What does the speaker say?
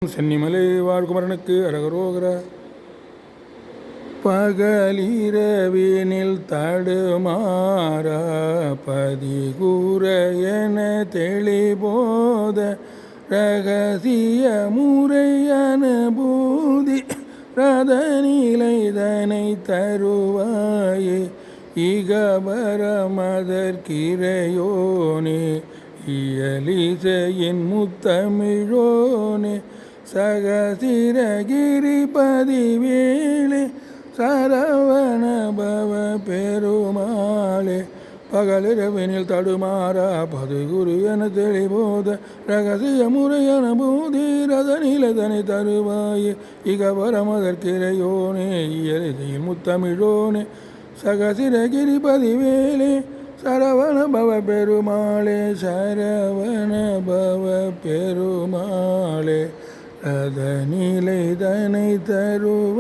சென்னிமலை வாழ்குமரனுக்கு அரகரோகர. பகலிரவினில் தடுமாற பதிகூற என தெளிபோத ரகசிய முறை அனுபூதி ரதநிலைதனை தருவாயே இகபரமதற்கிரையோனே இயலிசையின் முத்தமிழோனே சகசிரகிரிபதி வேளே சரவண பவ பெருமாளே. பகலிரவினில் தடுமாறா பதுகுரு என தெளிபோத ரகசிய முறையன பூதி ரதநிலைதனை தருவாயே இகபரமதற்கிரையோனே இயலிசையின் முத்தமிழோனே சகசிரகிரிபதி வேளே சரவண பவ பெருமாளே. சரவண பவ பெருமாளே ரதநிலைதனை தருவ